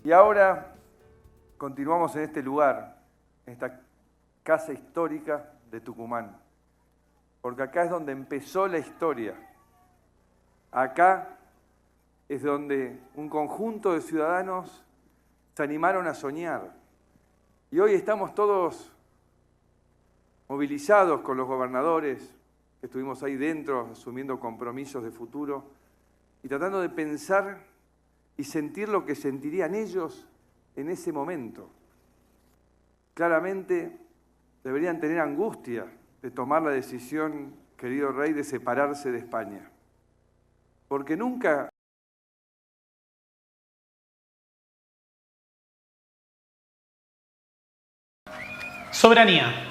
Y ahora continuamos en este lugar, en esta casa histórica de Tucumán, porque acá es donde empezó la historia. Acá es donde un conjunto de ciudadanos se animaron a soñar. Y hoy estamos todos movilizados con los gobernadores, que estuvimos ahí dentro asumiendo compromisos de futuro y tratando de pensar y sentir lo que sentirían ellos en ese momento. Claramente deberían tener angustia de tomar la decisión, querido rey, de separarse de España. Porque nunca... Soberanía.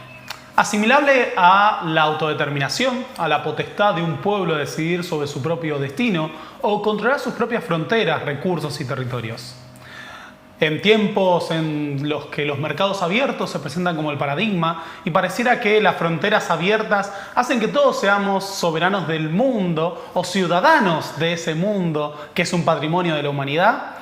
Asimilable a la autodeterminación, a la potestad de un pueblo de decidir sobre su propio destino o controlar sus propias fronteras, recursos y territorios. En tiempos en los que los mercados abiertos se presentan como el paradigma y pareciera que las fronteras abiertas hacen que todos seamos soberanos del mundo o ciudadanos de ese mundo que es un patrimonio de la humanidad,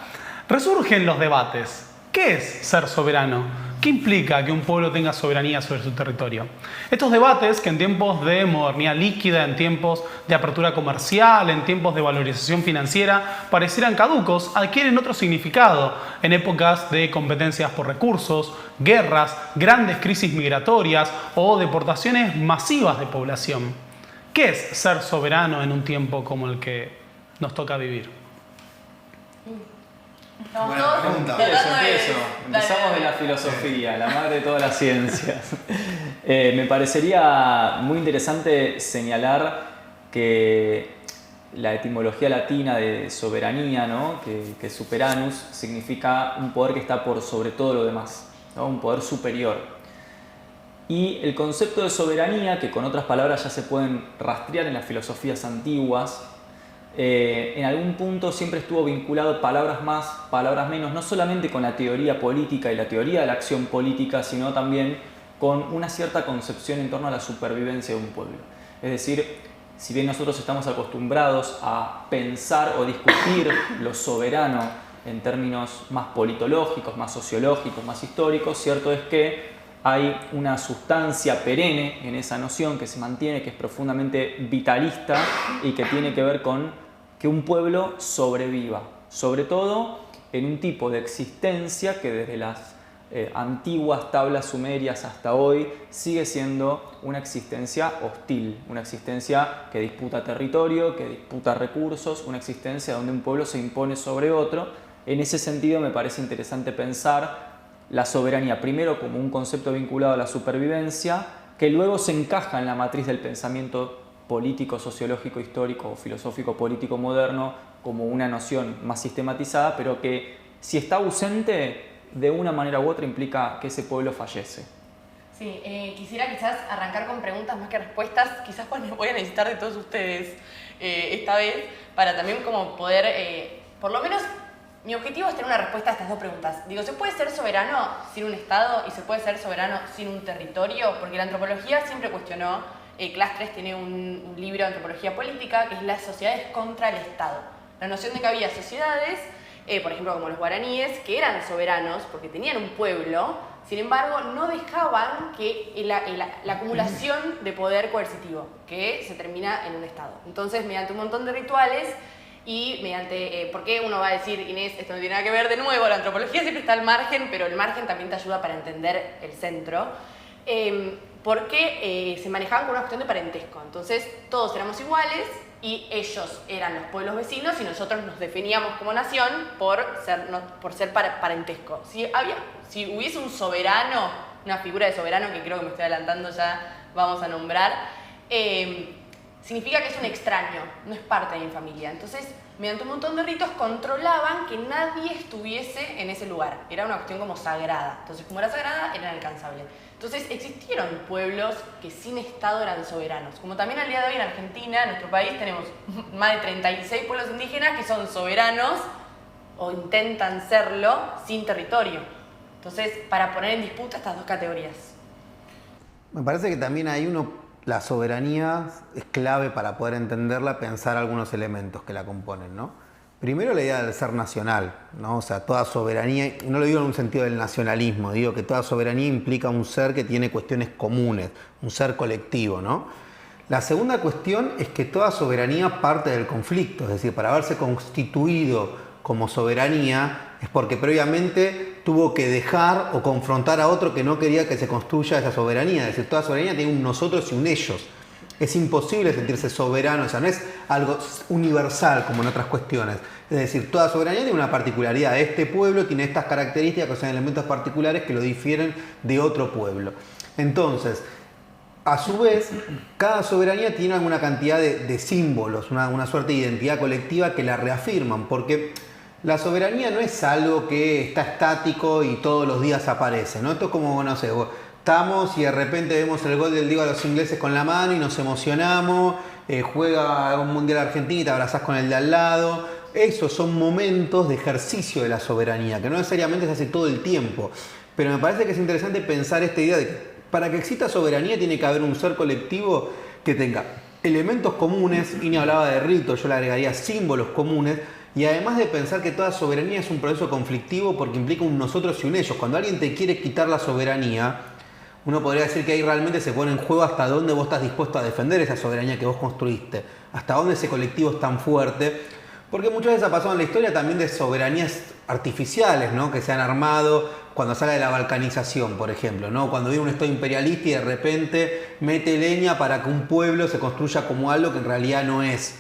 resurgen los debates. ¿Qué es ser soberano? ¿Qué implica que un pueblo tenga soberanía sobre su territorio? Estos debates, que en tiempos de modernidad líquida, en tiempos de apertura comercial, en tiempos de valorización financiera, parecieran caducos, adquieren otro significado en épocas de competencias por recursos, guerras, grandes crisis migratorias o deportaciones masivas de población. ¿Qué es ser soberano en un tiempo como el que nos toca vivir? Buena pregunta. Empezamos de la filosofía, la madre de todas las ciencias. Me parecería muy interesante señalar que la etimología latina de soberanía, ¿no? que superanus, significa un poder que está por sobre todo lo demás, ¿no? Un poder superior. Y el concepto de soberanía, que con otras palabras ya se pueden rastrear en las filosofías antiguas, en algún punto siempre estuvo vinculado palabras más, palabras menos, no solamente con la teoría política y la teoría de la acción política, sino también con una cierta concepción en torno a la supervivencia de un pueblo. Es decir, si bien nosotros estamos acostumbrados a pensar o discutir lo soberano en términos más politológicos, más sociológicos, más históricos, cierto es que hay una sustancia perenne en esa noción que se mantiene, que es profundamente vitalista y que tiene que ver con que un pueblo sobreviva, sobre todo en un tipo de existencia que desde las antiguas tablas sumerias hasta hoy sigue siendo una existencia hostil, una existencia que disputa territorio, que disputa recursos, una existencia donde un pueblo se impone sobre otro. En ese sentido me parece interesante pensar la soberanía primero como un concepto vinculado a la supervivencia, que luego se encaja en la matriz del pensamiento político, sociológico, histórico o filosófico político moderno como una noción más sistematizada, pero que si está ausente de una manera u otra implica que ese pueblo fallece. Sí, quisiera quizás arrancar con preguntas más que respuestas, quizás voy a necesitar de todos ustedes esta vez, para también como poder, por lo menos mi objetivo es tener una respuesta a estas dos preguntas. Digo, ¿se puede ser soberano sin un Estado y se puede ser soberano sin un territorio? Porque la antropología siempre cuestionó, Clastres tiene un libro de antropología política que es Las sociedades contra el Estado. La noción de que había sociedades, por ejemplo como los guaraníes, que eran soberanos porque tenían un pueblo, sin embargo no dejaban que la acumulación de poder coercitivo, que se termina en un Estado. Entonces, mediante un montón de rituales, y mediante, ¿por qué uno va a decir, Inés, esto no tiene nada que ver de nuevo? La antropología siempre está al margen, pero el margen también te ayuda para entender el centro. Porque se manejaban con una cuestión de parentesco. Entonces, todos éramos iguales y ellos eran los pueblos vecinos y nosotros nos definíamos como nación por ser parentesco. Si hubiese un soberano, una figura de soberano, que creo que me estoy adelantando, ya vamos a nombrar, significa que es un extraño, no es parte de mi familia. Entonces, mediante un montón de ritos controlaban que nadie estuviese en ese lugar. Era una cuestión como sagrada. Entonces, como era sagrada, era inalcanzable. Entonces, existieron pueblos que sin Estado eran soberanos. Como también al día de hoy en Argentina, en nuestro país, tenemos más de 36 pueblos indígenas que son soberanos o intentan serlo sin territorio. Entonces, para poner en disputa estas dos categorías. Me parece que también hay la soberanía es clave para poder entenderla, pensar algunos elementos que la componen, ¿no? Primero la idea del ser nacional, ¿no? O sea, toda soberanía, y no lo digo en un sentido del nacionalismo, digo que toda soberanía implica un ser que tiene cuestiones comunes, un ser colectivo, ¿no? La segunda cuestión es que toda soberanía parte del conflicto, es decir, para haberse constituido como soberanía es porque previamente tuvo que dejar o confrontar a otro que no quería que se construya esa soberanía, es decir, toda soberanía tiene un nosotros y un ellos. Es imposible sentirse soberano, o sea, no es algo universal como en otras cuestiones. Es decir, toda soberanía tiene una particularidad. Este pueblo tiene estas características, que son elementos particulares que lo difieren de otro pueblo. Entonces, a su vez, cada soberanía tiene alguna cantidad de símbolos, una suerte de identidad colectiva que la reafirman, porque la soberanía no es algo que está estático y todos los días aparece, ¿no? Esto es como, no sé, estamos y de repente vemos el gol del Diego a los ingleses con la mano y nos emocionamos, juega un mundial Argentina y te abrazás con el de al lado. Esos son momentos de ejercicio de la soberanía, que no necesariamente se hace todo el tiempo. Pero me parece que es interesante pensar esta idea de que para que exista soberanía tiene que haber un ser colectivo que tenga elementos comunes, Ine hablaba de ritos, yo le agregaría símbolos comunes, y además de pensar que toda soberanía es un proceso conflictivo porque implica un nosotros y un ellos. Cuando alguien te quiere quitar la soberanía, uno podría decir que ahí realmente se pone en juego hasta dónde vos estás dispuesto a defender esa soberanía que vos construiste, hasta dónde ese colectivo es tan fuerte, porque muchas veces ha pasado en la historia también de soberanías artificiales, ¿no? Que se han armado cuando sale de la balcanización, por ejemplo, ¿no? Cuando viene un Estado imperialista y de repente mete leña para que un pueblo se construya como algo que en realidad no es.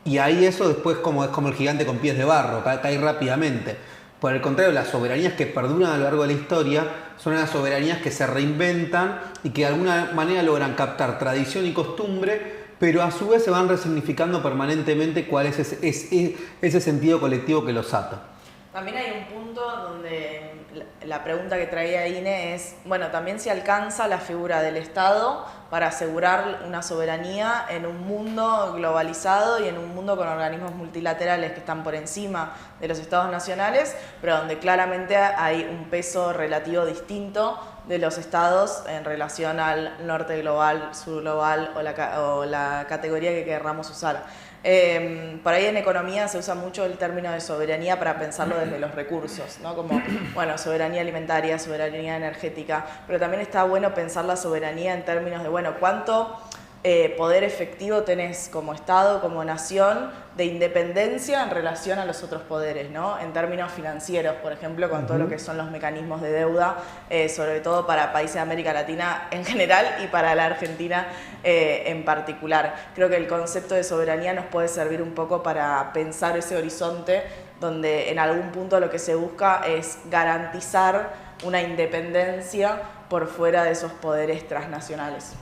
Y ahí eso después es como el gigante con pies de barro, cae rápidamente. Por el contrario, las soberanías que perduran a lo largo de la historia son las soberanías que se reinventan y que de alguna manera logran captar tradición y costumbre, pero a su vez se van resignificando permanentemente cuál es ese sentido colectivo que los ata. También hay un punto donde la pregunta que traía Ine es, bueno, también se alcanza la figura del Estado para asegurar una soberanía en un mundo globalizado y en un mundo con organismos multilaterales que están por encima de los estados nacionales, pero donde claramente hay un peso relativo distinto de los estados en relación al norte global, sur global o la categoría que querramos usar. Por ahí en economía se usa mucho el término de soberanía para pensarlo desde los recursos, ¿no? Como, bueno, soberanía alimentaria, soberanía energética, pero también está bueno pensar la soberanía en términos de, bueno, cuánto poder efectivo tenés como Estado, como nación, de independencia en relación a los otros poderes, ¿no? En términos financieros, por ejemplo, con todo lo que son los mecanismos de deuda, sobre todo para países de América Latina en general y para la Argentina en particular. Creo que el concepto de soberanía nos puede servir un poco para pensar ese horizonte donde en algún punto lo que se busca es garantizar una independencia por fuera de esos poderes transnacionales.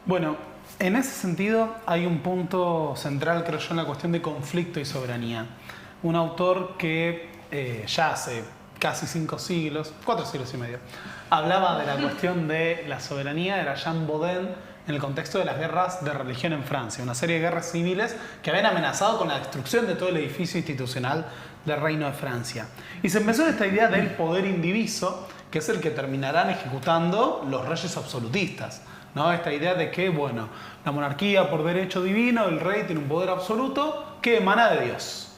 Bueno, en ese sentido hay un punto central, creo yo, en la cuestión de conflicto y soberanía. Un autor que ya hace casi 5 siglos, 4 siglos y medio, hablaba de la cuestión de la soberanía, era Jean Bodin, en el contexto de las guerras de religión en Francia, una serie de guerras civiles que habían amenazado con la destrucción de todo el edificio institucional del Reino de Francia. Y se empezó esta idea del poder indiviso, que es el que terminarán ejecutando los reyes absolutistas, ¿no? Esta idea de que, bueno, la monarquía por derecho divino, el rey tiene un poder absoluto que emana de Dios.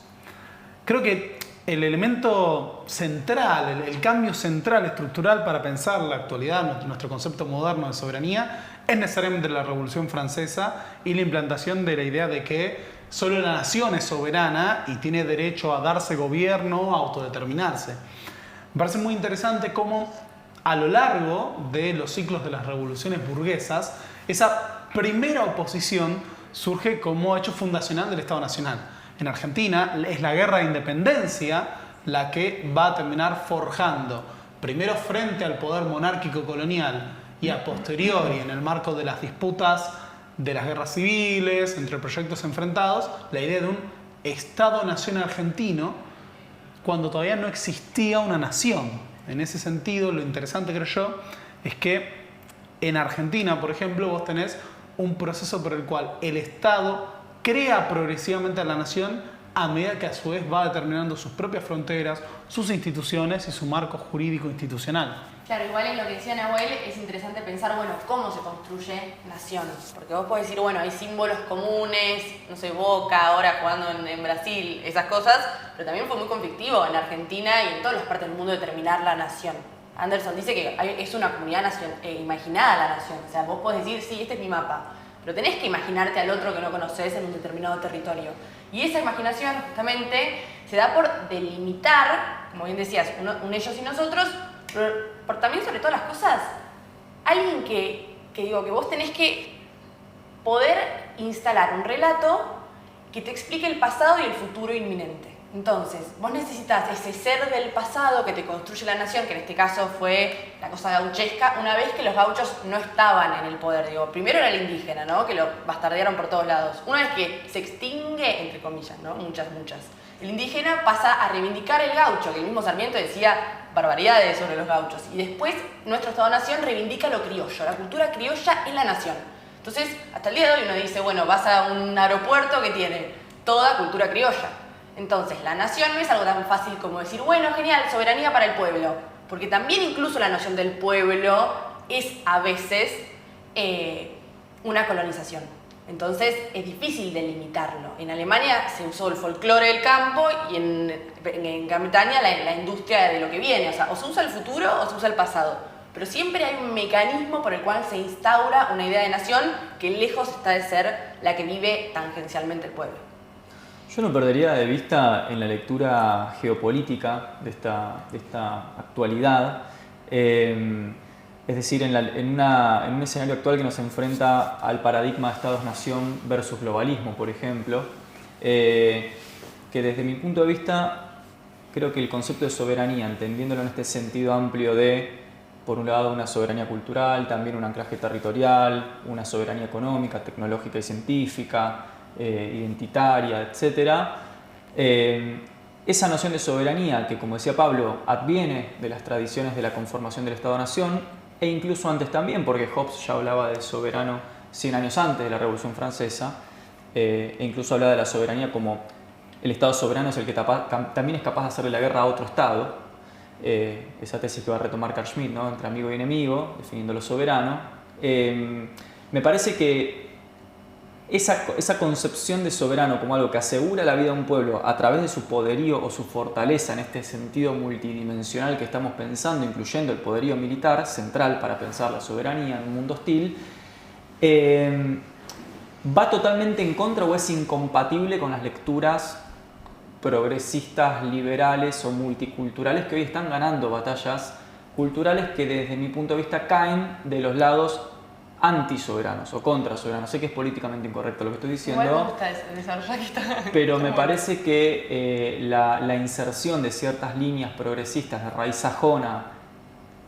Creo que el elemento central, el cambio central, estructural para pensar la actualidad, nuestro concepto moderno de soberanía, es necesariamente la Revolución Francesa y la implantación de la idea de que solo la nación es soberana y tiene derecho a darse gobierno, a autodeterminarse. Me parece muy interesante cómo a lo largo de los ciclos de las revoluciones burguesas, esa primera oposición surge como hecho fundacional del Estado Nacional. En Argentina es la guerra de independencia la que va a terminar forjando, primero frente al poder monárquico colonial y a posteriori en el marco de las disputas de las guerras civiles, entre proyectos enfrentados, la idea de un Estado-nación argentino cuando todavía no existía una nación. En ese sentido, lo interesante, creo yo, es que en Argentina, por ejemplo, vos tenés un proceso por el cual el Estado crea progresivamente a la nación, a medida que a su vez va determinando sus propias fronteras, sus instituciones y su marco jurídico institucional. Claro, igual en lo que decía Nahuel es interesante pensar, bueno, cómo se construye nación. Porque vos podés decir, bueno, hay símbolos comunes, no sé, Boca ahora jugando en Brasil, esas cosas, pero también fue muy conflictivo en Argentina y en todas las partes del mundo determinar la nación. Anderson dice que es una comunidad imaginada la nación. O sea, vos podés decir, sí, este es mi mapa, pero tenés que imaginarte al otro que no conoces en un determinado territorio. Y esa imaginación justamente se da por delimitar, como bien decías, un ellos y nosotros, pero por también sobre todas las cosas, alguien que vos tenés que poder instalar un relato que te explique el pasado y el futuro inminente. Entonces, vos necesitas ese ser del pasado que te construye la nación, que en este caso fue la cosa gauchesca, una vez que los gauchos no estaban en el poder. Primero era el indígena, ¿no? Que lo bastardearon por todos lados. Una vez que se extingue, entre comillas, ¿no? Muchas. El indígena pasa a reivindicar el gaucho, que el mismo Sarmiento decía barbaridades sobre los gauchos. Y después nuestro Estado-Nación reivindica lo criollo, la cultura criolla en la nación. Entonces, hasta el día de hoy uno dice, bueno, vas a un aeropuerto que tiene toda cultura criolla. Entonces, la nación no es algo tan fácil como decir, bueno, genial, soberanía para el pueblo. Porque también incluso la noción del pueblo es a veces una colonización. Entonces, es difícil delimitarlo. En Alemania se usó el folclore del campo y en Gran Bretaña la industria de lo que viene. O sea, o se usa el futuro o se usa el pasado. Pero siempre hay un mecanismo por el cual se instaura una idea de nación que lejos está de ser la que vive tangencialmente el pueblo. Yo no perdería de vista en la lectura geopolítica de esta actualidad, es decir, en un escenario actual que nos enfrenta al paradigma de Estados-Nación versus globalismo, por ejemplo, que desde mi punto de vista creo que el concepto de soberanía, entendiéndolo en este sentido amplio de, por un lado, una soberanía cultural, también un anclaje territorial, una soberanía económica, tecnológica y científica, identitaria, etc. Esa noción de soberanía que, como decía Pablo, adviene de las tradiciones de la conformación del Estado-Nación e incluso antes también, porque Hobbes ya hablaba del soberano 100 años antes de la Revolución Francesa, e incluso hablaba de la soberanía como el Estado soberano es el que también es capaz de hacerle la guerra a otro Estado, esa tesis que va a retomar Carl Schmitt, ¿no? Entre amigo y enemigo, definiendo lo soberano. Me parece que esa concepción de soberano como algo que asegura la vida de un pueblo a través de su poderío o su fortaleza en este sentido multidimensional que estamos pensando, incluyendo el poderío militar, central para pensar la soberanía en un mundo hostil, va totalmente en contra o es incompatible con las lecturas progresistas, liberales o multiculturales que hoy están ganando batallas culturales que desde mi punto de vista caen de los lados antisoberanos o contrasoberanos. Sé que es políticamente incorrecto lo que estoy diciendo. Igual me gusta desarrollar que está. Pero me parece que la inserción de ciertas líneas progresistas de raíz sajona,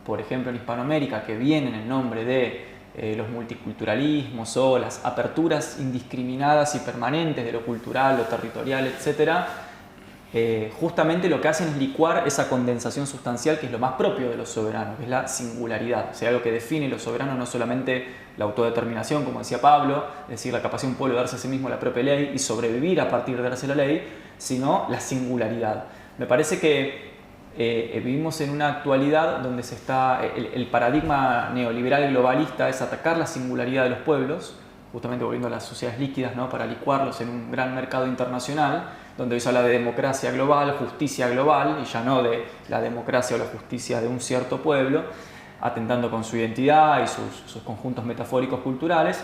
por ejemplo en Hispanoamérica, que vienen en nombre de los multiculturalismos o las aperturas indiscriminadas y permanentes de lo cultural, lo territorial, etc., justamente lo que hacen es licuar esa condensación sustancial que es lo más propio de los soberanos, que es la singularidad. O sea, lo que define los soberanos no solamente la autodeterminación, como decía Pablo, es decir, la capacidad de un pueblo de darse a sí mismo la propia ley y sobrevivir a partir de darse la ley, sino la singularidad. Me parece que vivimos en una actualidad donde el paradigma neoliberal globalista es atacar la singularidad de los pueblos, justamente volviendo a las sociedades líquidas, ¿no? Para licuarlos en un gran mercado internacional, donde hoy se habla de democracia global, justicia global, y ya no de la democracia o la justicia de un cierto pueblo, atentando con su identidad y sus conjuntos metafóricos culturales,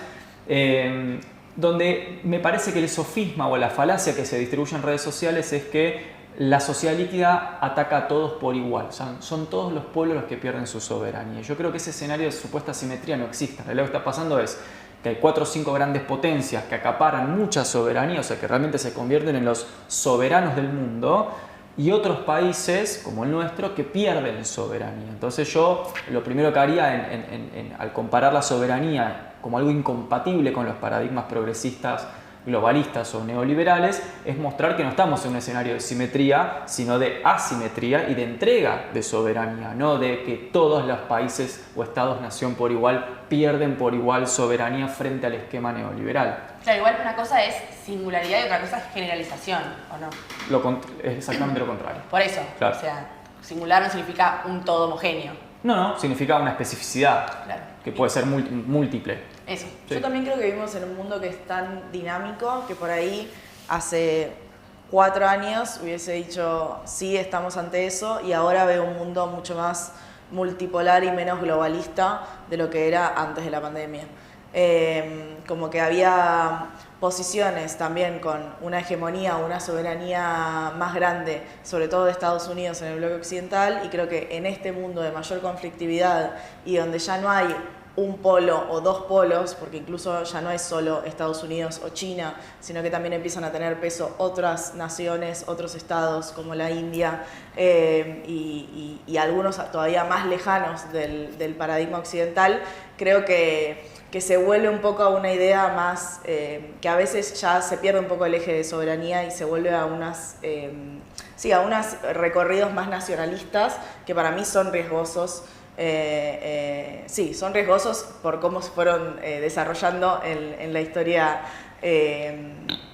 donde me parece que el sofisma o la falacia que se distribuye en redes sociales es que la sociedad líquida ataca a todos por igual, o sea, son todos los pueblos los que pierden su soberanía. Yo creo que ese escenario de supuesta simetría no existe. En realidad lo que está pasando es que hay 4 o 5 grandes potencias que acaparan mucha soberanía, o sea, que realmente se convierten en los soberanos del mundo, y otros países, como el nuestro, que pierden soberanía. Entonces yo lo primero que haría al comparar la soberanía como algo incompatible con los paradigmas progresistas globalistas o neoliberales, es mostrar que no estamos en un escenario de simetría, sino de asimetría y de entrega de soberanía, no de que todos los países o estados-nación por igual pierden por igual soberanía frente al esquema neoliberal. Claro, igual una cosa es singularidad y otra cosa es generalización, ¿o no? Es exactamente lo contrario. Por eso, claro. O sea, singular no significa un todo homogéneo. No, significa una especificidad, claro, que puede ser múltiple. Eso. Sí. Yo también creo que vivimos en un mundo que es tan dinámico que por ahí hace 4 años hubiese dicho sí, estamos ante eso, y ahora veo un mundo mucho más multipolar y menos globalista de lo que era antes de la pandemia. Como que había posiciones también con una hegemonía o una soberanía más grande, sobre todo de Estados Unidos en el bloque occidental, y creo que en este mundo de mayor conflictividad y donde ya no hay un polo o dos polos, porque incluso ya no es solo Estados Unidos o China, sino que también empiezan a tener peso otras naciones, otros estados como la India y algunos todavía más lejanos del paradigma occidental. Creo que se vuelve un poco a una idea más, que a veces ya se pierde un poco el eje de soberanía y se vuelve a unos recorridos más nacionalistas que para mí son riesgosos. Sí, son riesgosos por cómo se fueron desarrollando en la historia,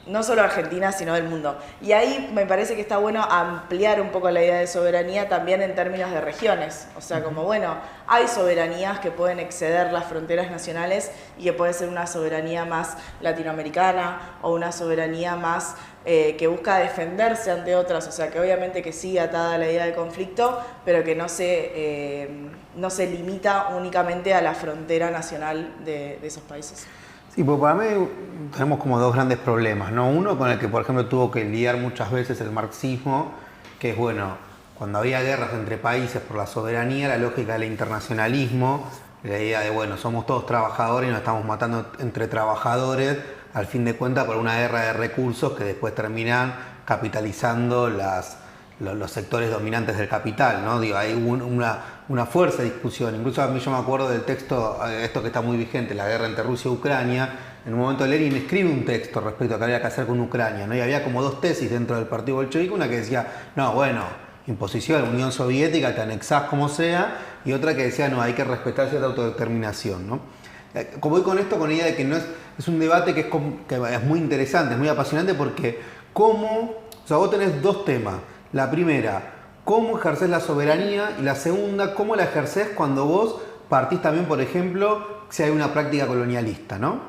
no solo argentina, sino del mundo. Y ahí me parece que está bueno ampliar un poco la idea de soberanía también en términos de regiones. O sea, como bueno, hay soberanías que pueden exceder las fronteras nacionales y que puede ser una soberanía más latinoamericana o una soberanía más que busca defenderse ante otras, o sea, que obviamente que sigue atada a la idea de conflicto, pero que no se limita únicamente a la frontera nacional de esos países. Sí, pues para mí tenemos como dos grandes problemas, ¿no? Uno con el que, por ejemplo, tuvo que lidiar muchas veces el marxismo, que es, bueno, cuando había guerras entre países por la soberanía, la lógica del internacionalismo, la idea de, bueno, somos todos trabajadores y nos estamos matando entre trabajadores, al fin de cuentas por una guerra de recursos que después terminan capitalizando los sectores dominantes del capital, ¿no? Digo, hay una fuerte discusión. Incluso a mí yo me acuerdo del texto, esto que está muy vigente, la guerra entre Rusia y Ucrania. En un momento Lenin escribe un texto respecto a qué había que hacer con Ucrania, ¿no? Y había como dos tesis dentro del partido bolchevique, una que decía, no, bueno, imposición, Unión Soviética, te anexás como sea, y otra que decía, no, hay que respetar cierta autodeterminación, ¿no? Como voy con esto, con la idea de que no es un debate que es muy interesante, es muy apasionante, porque o sea, vos tenés dos temas. La primera, cómo ejercés la soberanía, y la segunda, cómo la ejercés cuando vos partís también, por ejemplo, si hay una práctica colonialista, ¿no?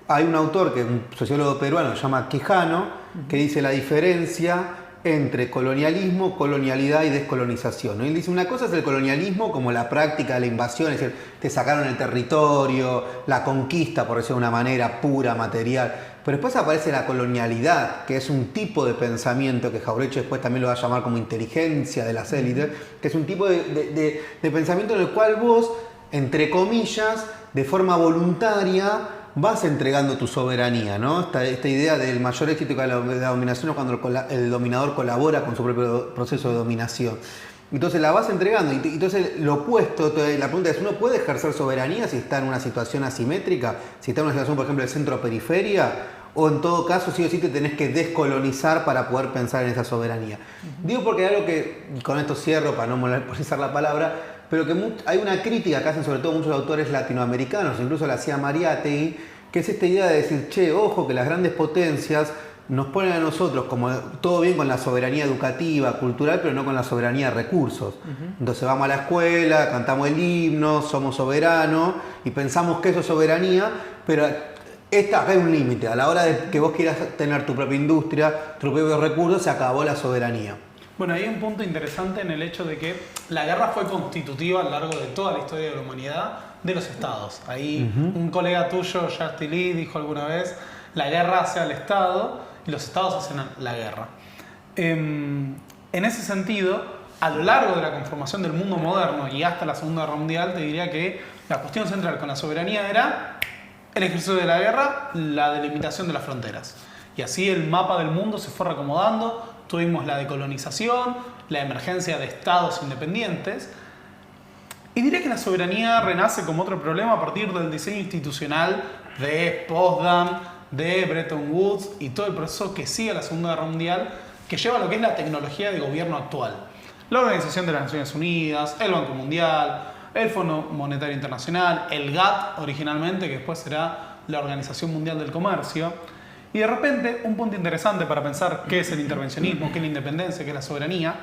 Hay un autor, que es un sociólogo peruano, se llama Quijano, que dice la diferencia entre colonialismo, colonialidad y descolonización, ¿no? Él dice, una cosa es el colonialismo como la práctica de la invasión, es decir, te sacaron el territorio, la conquista, por decirlo de una manera pura, material. Pero después aparece la colonialidad, que es un tipo de pensamiento que Jauretche después también lo va a llamar como inteligencia de las élites, que es un tipo de pensamiento en el cual vos, entre comillas, de forma voluntaria, vas entregando tu soberanía, ¿no? Esta idea del mayor éxito de la dominación es cuando el dominador colabora con su propio proceso de dominación. Entonces la vas entregando. Y entonces lo opuesto, la pregunta es, ¿uno puede ejercer soberanía si está en una situación asimétrica? Si está en una situación, por ejemplo, de centro-periferia, o en todo caso, sí o sí te tenés que descolonizar para poder pensar en esa soberanía. Digo porque hay algo que, y con esto cierro para no monopolizar la palabra, pero que hay una crítica que hacen sobre todo muchos autores latinoamericanos, incluso la hacía Mariátegui, que es esta idea de decir, che, ojo, que las grandes potencias nos ponen a nosotros como todo bien con la soberanía educativa, cultural, pero no con la soberanía de recursos. Entonces vamos a la escuela, cantamos el himno, somos soberanos y pensamos que eso es soberanía, pero acá hay un límite. A la hora de que vos quieras tener tu propia industria, tus propios recursos, se acabó la soberanía. Bueno, hay un punto interesante en el hecho de que la guerra fue constitutiva a lo largo de toda la historia de la humanidad de los estados. Ahí un colega tuyo, Jacques Tilly, dijo alguna vez, la guerra hace al Estado y los estados hacen la guerra. En ese sentido, a lo largo de la conformación del mundo moderno y hasta la Segunda Guerra Mundial, te diría que la cuestión central con la soberanía era el ejercicio de la guerra, la delimitación de las fronteras. Y así el mapa del mundo se fue reacomodando. Tuvimos la decolonización, la emergencia de estados independientes. Y diría que la soberanía renace como otro problema a partir del diseño institucional de Potsdam, de Bretton Woods y todo el proceso que sigue la Segunda Guerra Mundial, que lleva a lo que es la tecnología de gobierno actual. La Organización de las Naciones Unidas, el Banco Mundial, el Fondo Monetario Internacional, el GATT originalmente, que después será la Organización Mundial del Comercio. Y de repente, un punto interesante para pensar qué es el intervencionismo, qué es la independencia, qué es la soberanía,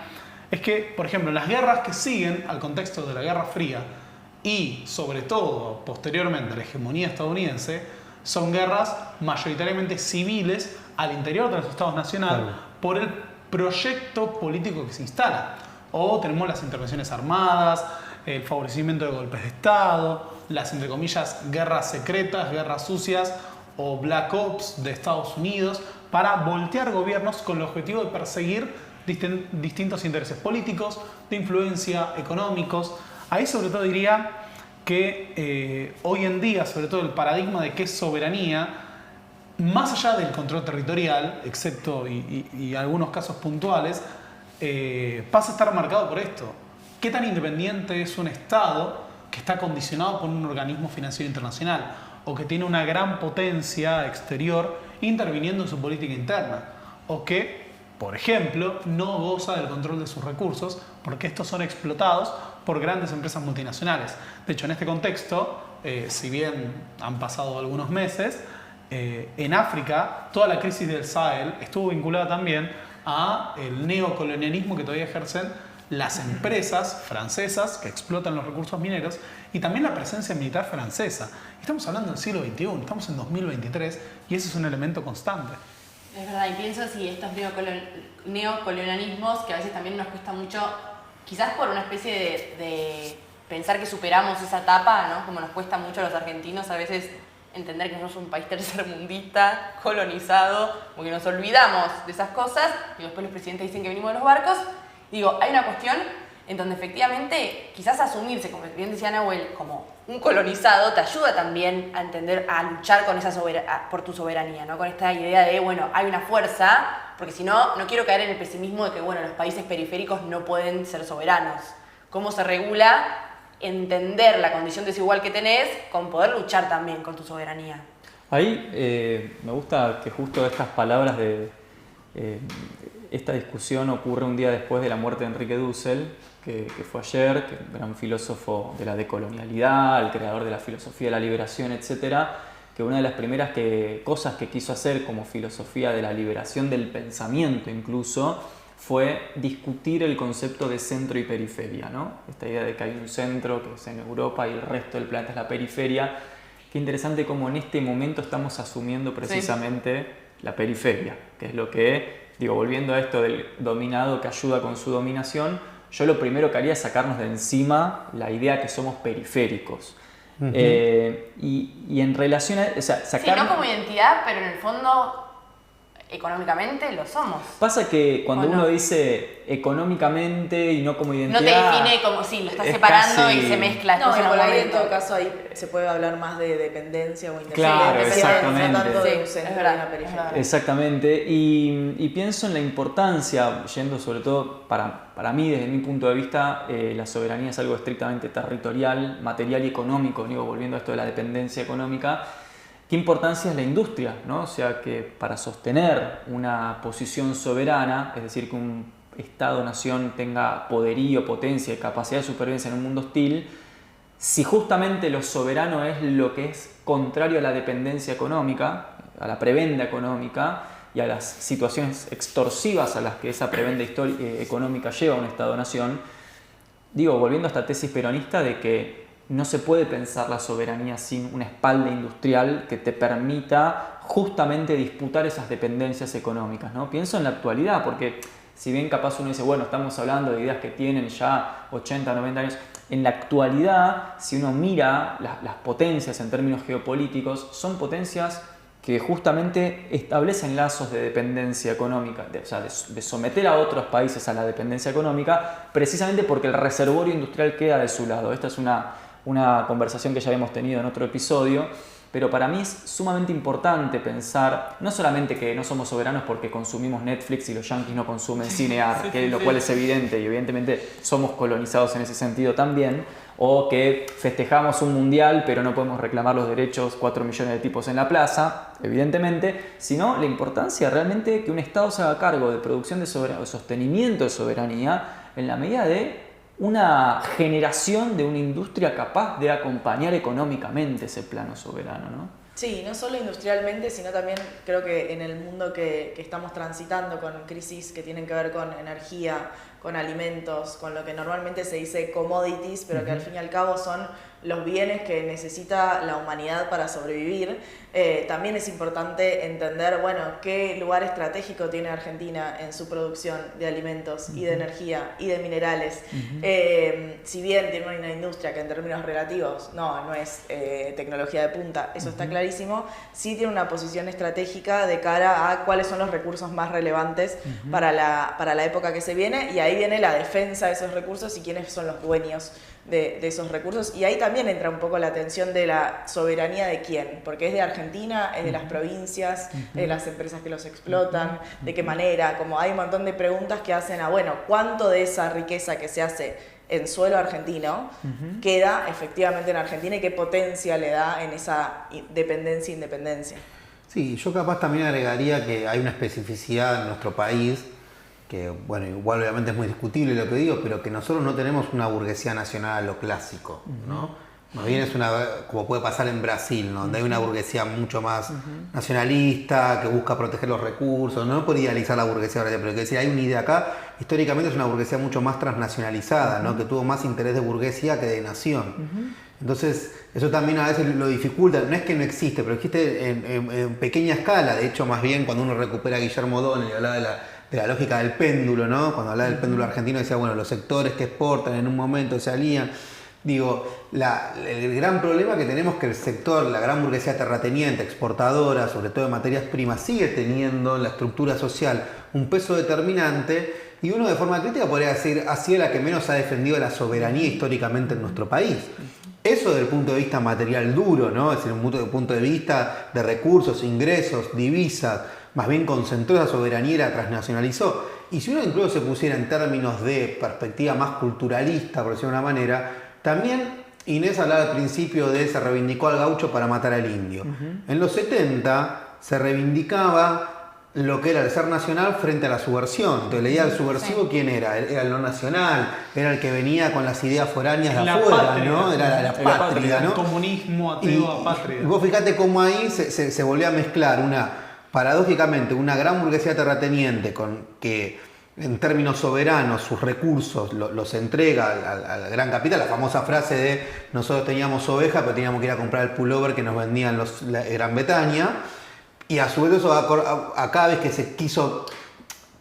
es que, por ejemplo, las guerras que siguen al contexto de la Guerra Fría y, sobre todo, posteriormente, la hegemonía estadounidense, son guerras mayoritariamente civiles al interior de los estados nacionales por el proyecto político que se instala. O tenemos las intervenciones armadas, el favorecimiento de golpes de Estado, las, entre comillas, guerras secretas, guerras sucias o Black Ops de Estados Unidos para voltear gobiernos con el objetivo de perseguir distintos intereses políticos, de influencia, económicos. Ahí sobre todo diría que hoy en día, sobre todo el paradigma de qué es soberanía, más allá del control territorial, excepto y algunos casos puntuales, pasa a estar marcado por esto. ¿Qué tan independiente es un Estado que está condicionado por un organismo financiero internacional o que tiene una gran potencia exterior interviniendo en su política interna? O que, por ejemplo, no goza del control de sus recursos porque estos son explotados por grandes empresas multinacionales. De hecho, en este contexto, si bien han pasado algunos meses, en África toda la crisis del Sahel estuvo vinculada también a el neocolonialismo que todavía ejercen las empresas francesas que explotan los recursos mineros y también la presencia militar francesa. Estamos hablando del siglo XXI, estamos en 2023 y ese es un elemento constante. Es verdad, y pienso si estos neocolonialismos, que a veces también nos cuesta mucho, quizás por una especie de pensar que superamos esa etapa, ¿no? Como nos cuesta mucho a los argentinos a veces entender que somos un país tercermundista, colonizado, porque nos olvidamos de esas cosas y después los presidentes dicen que venimos de los barcos. Digo, hay una cuestión en donde efectivamente quizás asumirse, como bien decía Nahuel, como un colonizado te ayuda también a entender, a luchar con esa por tu soberanía, ¿no? Con esta idea de, bueno, hay una fuerza, porque si no, no quiero caer en el pesimismo de que, bueno, los países periféricos no pueden ser soberanos. ¿Cómo se regula? Entender la condición desigual que tenés con poder luchar también con tu soberanía. Ahí me gusta que justo estas palabras de esta discusión ocurre un día después de la muerte de Enrique Dussel, que fue ayer, que gran filósofo de la decolonialidad, el creador de la filosofía de la liberación, etcétera, que una de las primeras cosas que quiso hacer como filosofía de la liberación del pensamiento incluso fue discutir el concepto de centro y periferia, ¿no? Esta idea de que hay un centro que es en Europa y el resto del planeta es la periferia. Qué interesante cómo en este momento estamos asumiendo precisamente la periferia, que es lo que, digo, volviendo a esto del dominado que ayuda con su dominación, yo lo primero que haría es sacarnos de encima la idea que somos periféricos. Y en relación a... O sea, sacar... Sí, no como identidad, pero en el fondo económicamente lo somos. Pasa que cuando uno dice económicamente y no como identidad... No te define como si lo estás separando casi... y se mezcla. No, y por ahí en todo caso ahí se puede hablar más de dependencia o independencia. Claro, exactamente. No tanto de un Sí, centro es y verdad, una periferia. Exactamente, y pienso en la importancia, yendo sobre todo para mí, desde mi punto de vista, la soberanía es algo estrictamente territorial, material y económico, digo, volviendo a esto de la dependencia económica. ¿Qué importancia es la industria, ¿no? O sea, que para sostener una posición soberana, es decir, que un Estado-nación tenga poderío, potencia y capacidad de supervivencia en un mundo hostil, si justamente lo soberano es lo que es contrario a la dependencia económica, a la prebenda económica y a las situaciones extorsivas a las que esa prebenda económica lleva a un Estado-nación, digo, volviendo a esta tesis peronista de que no se puede pensar la soberanía sin una espalda industrial que te permita justamente disputar esas dependencias económicas, ¿no? Pienso en la actualidad, porque si bien capaz uno dice, bueno, estamos hablando de ideas que tienen ya 80, 90 años, en la actualidad, si uno mira las potencias en términos geopolíticos, son potencias que justamente establecen lazos de dependencia económica, o sea, de someter a otros países a la dependencia económica, precisamente porque el reservorio industrial queda de su lado. Esta es una conversación que ya hemos tenido en otro episodio, pero para mí es sumamente importante pensar, no solamente que no somos soberanos porque consumimos Netflix y los yanquis no consumen cine arte, lo cual es evidente y evidentemente somos colonizados en ese sentido también, o que festejamos un mundial pero no podemos reclamar los derechos 4 millones de tipos en la plaza, evidentemente, sino la importancia realmente que un Estado se haga cargo de producción de sostenimiento de soberanía en la medida de una generación de una industria capaz de acompañar económicamente ese plano soberano, ¿no? Sí, no solo industrialmente, sino también creo que en el mundo que estamos transitando con crisis que tienen que ver con energía, con alimentos, con lo que normalmente se dice commodities, pero que al fin y al cabo son los bienes que necesita la humanidad para sobrevivir, también es importante entender, bueno, qué lugar estratégico tiene Argentina en su producción de alimentos y de energía y de minerales. Si bien tiene una industria que en términos relativos no es tecnología de punta, eso está clarísimo, sí tiene una posición estratégica de cara a cuáles son los recursos más relevantes para la época que se viene, y ahí viene la defensa de esos recursos y quiénes son los dueños de esos recursos, y ahí también entra un poco la tensión de la soberanía de quién, porque es de Argentina, es de las provincias, es de las empresas que los explotan, de qué manera, como hay un montón de preguntas que hacen a, bueno, ¿cuánto de esa riqueza que se hace en suelo argentino queda efectivamente en Argentina y qué potencia le da en esa dependencia e independencia? Sí, yo capaz también agregaría que hay una especificidad en nuestro país que, bueno, igual obviamente es muy discutible lo que digo, pero que nosotros no tenemos una burguesía nacional a lo clásico, ¿no? Más bien es una, como puede pasar en Brasil, ¿no? Donde hay una burguesía mucho más nacionalista, que busca proteger los recursos, no por idealizar la burguesía brasileña, pero que decir, hay una idea acá, históricamente es una burguesía mucho más transnacionalizada, ¿no? Que tuvo más interés de burguesía que de nación. Entonces, eso también a veces lo dificulta, no es que no existe, pero existe en pequeña escala. De hecho, más bien cuando uno recupera a Guillermo O'Donnell y hablaba de la lógica del péndulo, ¿no? Cuando hablaba del péndulo argentino decía, bueno, los sectores que exportan en un momento se alían. Digo, el gran problema que tenemos es que el sector, la gran burguesía terrateniente, exportadora, sobre todo de materias primas, sigue teniendo en la estructura social un peso determinante, y uno de forma crítica podría decir, ha sido la que menos ha defendido la soberanía históricamente en nuestro país. Eso desde el punto de vista material duro, ¿no? Es decir, desde el punto de vista de recursos, ingresos, divisas, más bien concentró esa soberanía y la transnacionalizó. Y si uno incluso se pusiera en términos de perspectiva más culturalista, por decirlo de una manera, también Inés hablaba al principio de se reivindicó al gaucho para matar al indio. En los 70 se reivindicaba lo que era el ser nacional frente a la subversión. Entonces leía al subversivo, ¿quién era? Era lo nacional, era el que venía con las ideas foráneas de afuera, ¿no? Era la patria, ¿no? Comunismo ateo a patria. Y vos fíjate cómo ahí se volvió a mezclar paradójicamente una gran burguesía terrateniente con que en términos soberanos sus recursos los entrega al gran capital, la famosa frase de nosotros teníamos oveja pero teníamos que ir a comprar el pullover que nos vendían la Gran Bretaña, y a su vez eso a cada vez que se quiso,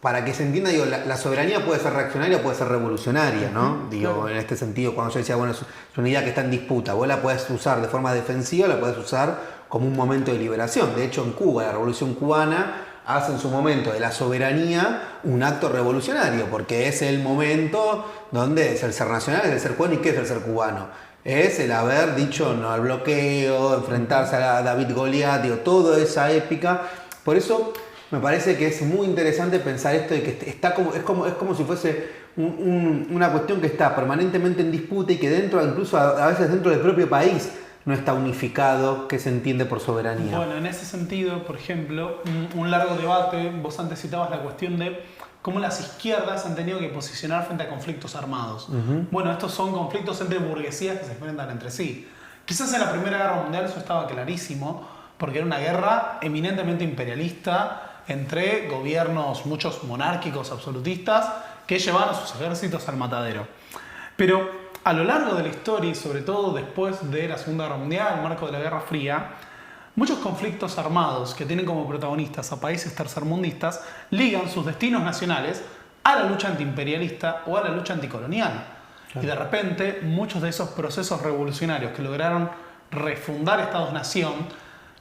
para que se entienda, digo, la soberanía puede ser reaccionaria o puede ser revolucionaria, ¿no? Digo, claro. En este sentido, cuando yo decía, bueno, es una idea que está en disputa, vos la puedes usar de forma defensiva, la puedes usar como un momento de liberación. De hecho, en Cuba, la Revolución Cubana hace en su momento de la soberanía un acto revolucionario, porque es el momento donde es el ser nacional, es el ser cubano. ¿Y qué es el ser cubano? Es el haber dicho no al bloqueo, enfrentarse a David Goliat, digo, toda esa épica. Por eso me parece que es muy interesante pensar esto de que está es como si fuese una cuestión que está permanentemente en disputa y que dentro, incluso a veces dentro del propio país, no está unificado qué se entiende por soberanía. Bueno, en ese sentido, por ejemplo, un largo debate, vos antes citabas la cuestión de cómo las izquierdas han tenido que posicionar frente a conflictos armados. Bueno, estos son conflictos entre burguesías que se enfrentan entre sí. Quizás en la Primera Guerra Mundial eso estaba clarísimo, porque era una guerra eminentemente imperialista entre gobiernos, muchos monárquicos, absolutistas, que llevaban a sus ejércitos al matadero. Pero a lo largo de la historia, y sobre todo después de la Segunda Guerra Mundial, en el marco de la Guerra Fría, muchos conflictos armados que tienen como protagonistas a países tercermundistas ligan sus destinos nacionales a la lucha antiimperialista o a la lucha anticolonial. Claro. Y de repente, muchos de esos procesos revolucionarios que lograron refundar Estados-nación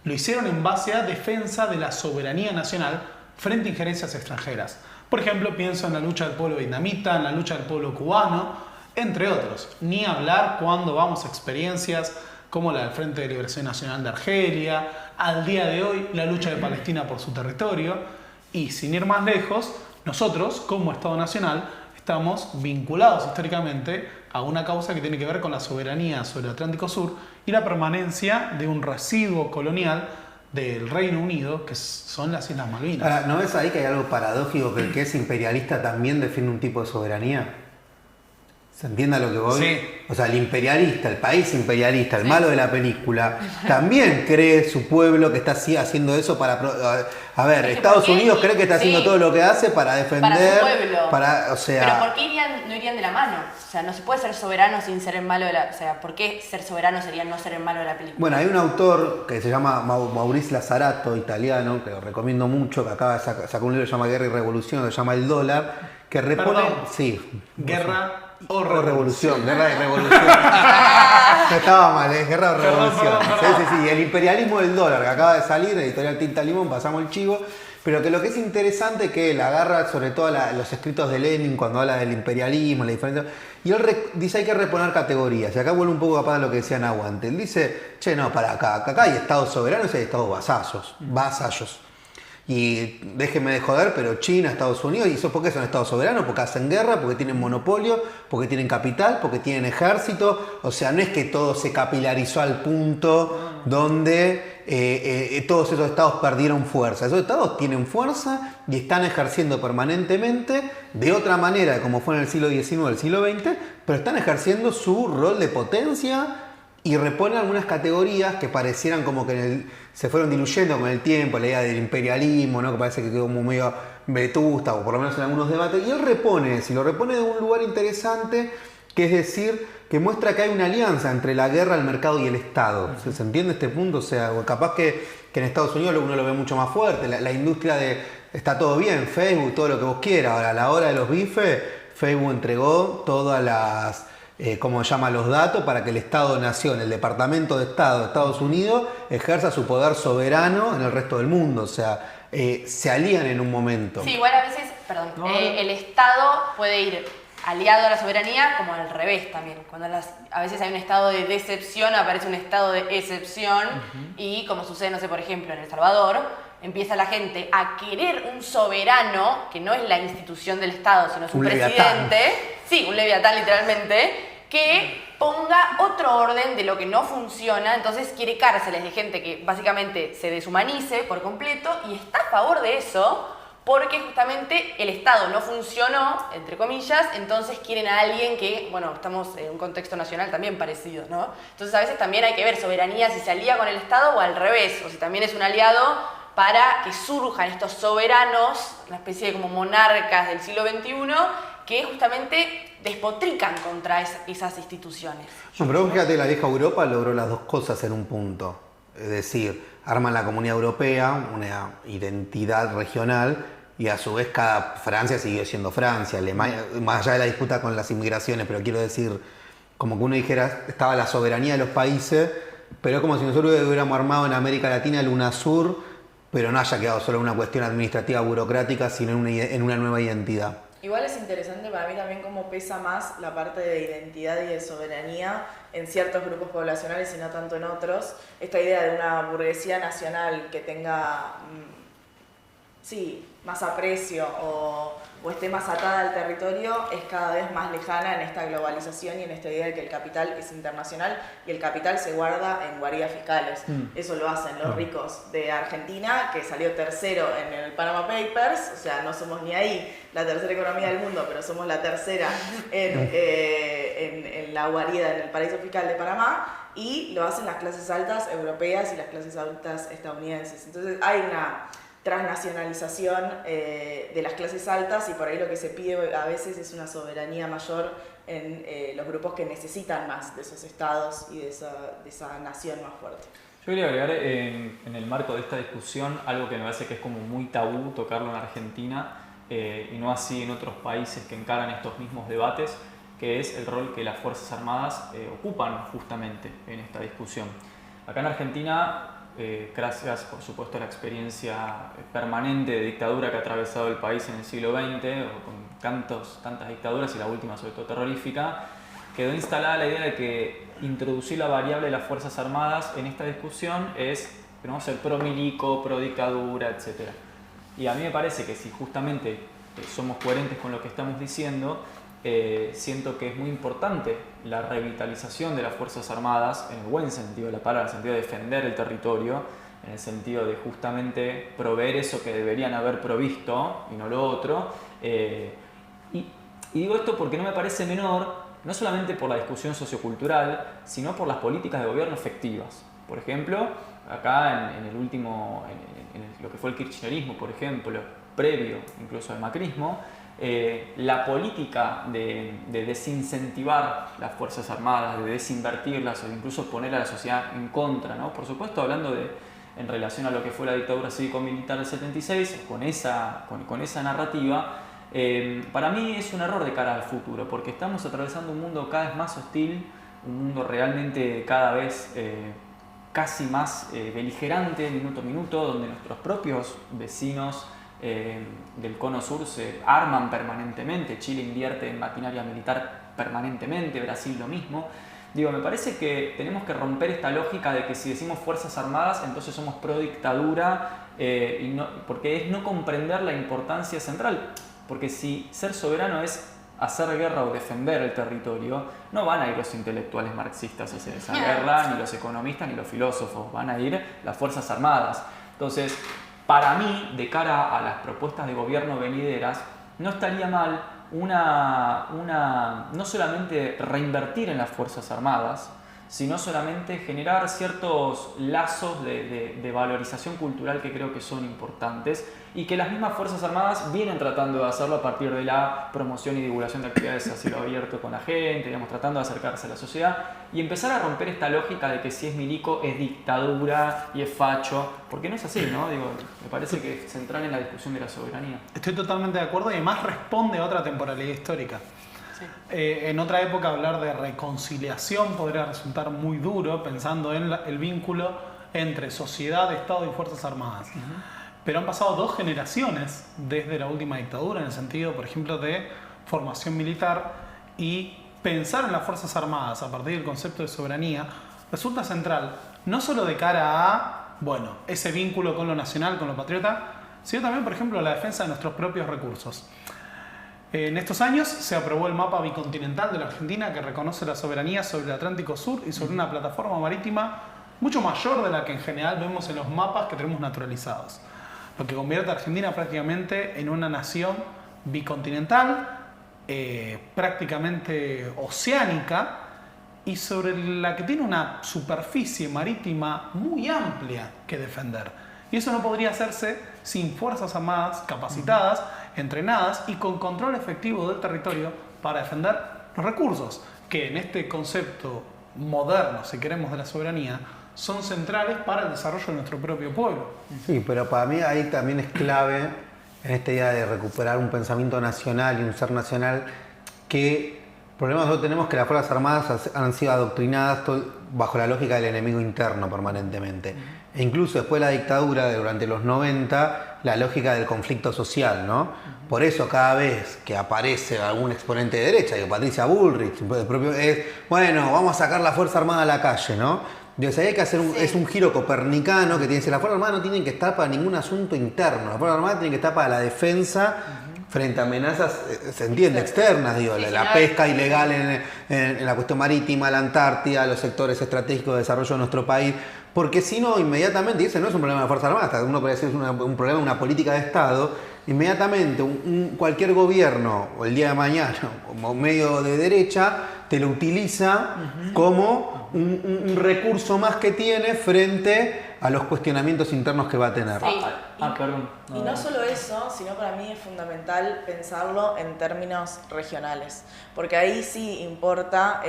lo hicieron en base a defensa de la soberanía nacional frente a injerencias extranjeras. Por ejemplo, pienso en la lucha del pueblo vietnamita, en la lucha del pueblo cubano, entre otros. Ni hablar cuando vamos a experiencias como la del Frente de Liberación Nacional de Argelia, al día de hoy la lucha de Palestina por su territorio, y sin ir más lejos, nosotros como Estado Nacional estamos vinculados históricamente a una causa que tiene que ver con la soberanía sobre el Atlántico Sur y la permanencia de un residuo colonial del Reino Unido, que son las Islas Malvinas. Ahora, ¿no ves ahí que hay algo paradójico, que el que es imperialista también defiende un tipo de soberanía? ¿Se entiende a lo que voy? Sí. O sea, el imperialista, el país imperialista, el malo de la película, también cree su pueblo que está haciendo eso para... A ver, Estados Unidos cree que está haciendo todo lo que hace para defender... Para su pueblo. O sea... Pero ¿por qué no irían de la mano? O sea, no se puede ser soberano sin ser el malo de la... O sea, ¿por qué ser soberano sería no ser el malo de la película? Bueno, hay un autor que se llama Maurice Lazzarato, italiano, que lo recomiendo mucho, que acaba de sacar un libro que se llama Guerra y Revolución, que se llama El Dólar, que repone... Perdón. Sí. Guerra o revolución. Guerra y revolución. No estaba mal, Guerra o revolución. Perdón. Sí. El imperialismo del dólar, que acaba de salir, editorial Tinta Limón, pasamos el chivo. Pero que lo que es interesante es que él agarra sobre todo los escritos de Lenin cuando habla del imperialismo, la diferencia. Y él dice hay que reponer categorías. Y acá vuelve un poco capaz de lo que decían aguante. Él dice, che, no, para acá hay estados soberanos y hay estados vasallos. Y déjenme de joder, pero China, Estados Unidos, ¿y eso por qué son estados soberanos? Porque hacen guerra, porque tienen monopolio, porque tienen capital, porque tienen ejército. O sea, no es que todo se capilarizó al punto donde todos esos estados perdieron fuerza. Esos estados tienen fuerza y están ejerciendo permanentemente, de otra manera, como fue en el siglo XIX, el siglo XX, pero están ejerciendo su rol de potencia. Y repone algunas categorías que parecieran como que se fueron diluyendo con el tiempo, la idea del imperialismo, ¿no? Que parece que quedó como medio vetusta, o por lo menos en algunos debates. Y él lo repone de un lugar interesante, que es decir, que muestra que hay una alianza entre la guerra, el mercado y el Estado. ¿Se entiende este punto? O sea, capaz que en Estados Unidos uno lo ve mucho más fuerte. La industria está todo bien, Facebook, todo lo que vos quieras. Ahora, a la hora de los bifes, Facebook entregó todas las... como llama los datos, para que el Estado-Nación, el Departamento de Estado de Estados Unidos, ejerza su poder soberano en el resto del mundo. O sea, se alían en un momento. Sí, igual a veces, el Estado puede ir aliado a la soberanía como al revés también. Cuando a veces hay un estado de decepción, aparece un estado de excepción y como sucede, no sé, por ejemplo, en El Salvador, empieza la gente a querer un soberano, que no es la institución del Estado, sino su presidente. Sí, un leviatán literalmente, que ponga otro orden de lo que no funciona. Entonces quiere cárceles de gente que básicamente se deshumanice por completo y está a favor de eso porque justamente el Estado no funcionó, entre comillas, entonces quieren a alguien que, bueno, estamos en un contexto nacional también parecido, ¿no? Entonces a veces también hay que ver soberanía si se alía con el Estado o al revés, o si también es un aliado para que surjan estos soberanos, una especie de como monarcas del siglo XXI, que justamente despotrican contra esas instituciones. No, pero fíjate, la vieja Europa logró las dos cosas en un punto. Es decir, arman la Comunidad Europea, una identidad regional, y a su vez Francia siguió siendo Francia, Alemania, más allá de la disputa con las inmigraciones, pero quiero decir, como que uno dijera, estaba la soberanía de los países, pero es como si nosotros hubiéramos armado en América Latina el UNASUR, pero no haya quedado solo una cuestión administrativa burocrática, sino en una nueva identidad. Igual es interesante para mí también cómo pesa más la parte de identidad y de soberanía en ciertos grupos poblacionales y no tanto en otros. Esta idea de una burguesía nacional que tenga, más aprecio o esté más atada al territorio es cada vez más lejana en esta globalización y en esta idea de que el capital es internacional y el capital se guarda en guaridas fiscales. Eso lo hacen los ricos de Argentina, que salió tercero en el Panama Papers, o sea, no somos ni ahí la tercera economía del mundo, pero somos la tercera en la guarida, en el paraíso fiscal de Panamá, y lo hacen las clases altas europeas y las clases altas estadounidenses. Entonces hay una transnacionalización de las clases altas y por ahí lo que se pide a veces es una soberanía mayor en los grupos que necesitan más de esos estados y de esa nación más fuerte. Yo quería agregar en el marco de esta discusión algo que me parece que es como muy tabú tocarlo en Argentina y no así en otros países que encaran estos mismos debates, que es el rol que las Fuerzas Armadas ocupan justamente en esta discusión. Acá en Argentina, gracias por supuesto a la experiencia permanente de dictadura que ha atravesado el país en el siglo XX, con tantas dictaduras y la última sobre todo terrorífica, quedó instalada la idea de que introducir la variable de las Fuerzas Armadas en esta discusión es, queremos ser pro milico, pro dictadura, etc. Y a mí me parece que si justamente somos coherentes con lo que estamos diciendo, siento que es muy importante la revitalización de las Fuerzas Armadas, en el buen sentido de la palabra, en el sentido de defender el territorio, en el sentido de justamente proveer eso que deberían haber provisto y no lo otro. Y digo esto porque no me parece menor, no solamente por la discusión sociocultural, sino por las políticas de gobierno efectivas. Por ejemplo, acá en el último, en lo que fue el kirchnerismo, por ejemplo, previo incluso al macrismo, la política de desincentivar las Fuerzas Armadas, de desinvertirlas o incluso poner a la sociedad en contra, ¿no? Por supuesto, hablando en relación a lo que fue la dictadura cívico-militar del 76, con esa narrativa, para mí es un error de cara al futuro, porque estamos atravesando un mundo cada vez más hostil, un mundo realmente cada vez casi más beligerante minuto a minuto, donde nuestros propios vecinos del cono sur se arman permanentemente, Chile invierte en maquinaria militar permanentemente, Brasil lo mismo. Digo, me parece que tenemos que romper esta lógica de que si decimos Fuerzas Armadas, entonces somos pro dictadura, porque es no comprender la importancia central. Porque si ser soberano es hacer guerra o defender el territorio, no van a ir los intelectuales marxistas a hacer esa guerra, ni los economistas, ni los filósofos, van a ir las Fuerzas Armadas. Entonces, para mí, de cara a las propuestas de gobierno venideras, no estaría mal no solamente reinvertir en las Fuerzas Armadas, sino solamente generar ciertos lazos de valorización cultural que creo que son importantes y que las mismas Fuerzas Armadas vienen tratando de hacerlo a partir de la promoción y divulgación de actividades a cielo abierto con la gente, digamos, tratando de acercarse a la sociedad y empezar a romper esta lógica de que si es milico es dictadura y es facho, porque no es así, ¿no? Digo, me parece que es central en la discusión de la soberanía. Estoy totalmente de acuerdo y además responde a otra temporalidad histórica. En otra época hablar de reconciliación podría resultar muy duro pensando en el vínculo entre sociedad, Estado y Fuerzas Armadas. Pero han pasado 2 generaciones desde la última dictadura en el sentido, por ejemplo, de formación militar, y pensar en las Fuerzas Armadas a partir del concepto de soberanía resulta central, no solo de cara a, bueno, ese vínculo con lo nacional, con lo patriota, sino también, por ejemplo, la defensa de nuestros propios recursos. En estos años se aprobó el mapa bicontinental de la Argentina que reconoce la soberanía sobre el Atlántico Sur y sobre una plataforma marítima mucho mayor de la que en general vemos en los mapas que tenemos naturalizados, lo que convierte a Argentina prácticamente en una nación bicontinental, prácticamente oceánica y sobre la que tiene una superficie marítima muy amplia que defender. Y eso no podría hacerse sin Fuerzas Armadas capacitadas, entrenadas y con control efectivo del territorio para defender los recursos, que en este concepto moderno, si queremos, de la soberanía, son centrales para el desarrollo de nuestro propio pueblo. Sí, pero para mí ahí también es clave en esta idea de recuperar un pensamiento nacional y un ser nacional, que el problema nosotros tenemos que las Fuerzas Armadas han sido adoctrinadas bajo la lógica del enemigo interno permanentemente. E incluso después de la dictadura, durante los 90, la lógica del conflicto social, ¿no? Por eso cada vez que aparece algún exponente de derecha, digo, Patricia Bullrich, el propio, es, bueno, vamos a sacar la Fuerza Armada a la calle, ¿no? Entonces ahí hay que hacer es un giro copernicano que dice, las Fuerzas Armadas no tienen que estar para ningún asunto interno, las Fuerzas Armadas tienen que estar para la defensa frente a amenazas, se entiende, externas, digo, la pesca ilegal en la cuestión marítima, la Antártida, los sectores estratégicos de desarrollo de nuestro país, porque si no, inmediatamente, y ese no es un problema de las Fuerzas Armadas, uno puede decir es un problema de una política de Estado, inmediatamente cualquier gobierno, o el día de mañana, como medio de derecha, te lo utiliza como un recurso más que tiene frente a los cuestionamientos internos que va a tener. Sí. Perdón. Y no solo eso, sino para mí es fundamental pensarlo en términos regionales, porque ahí sí importa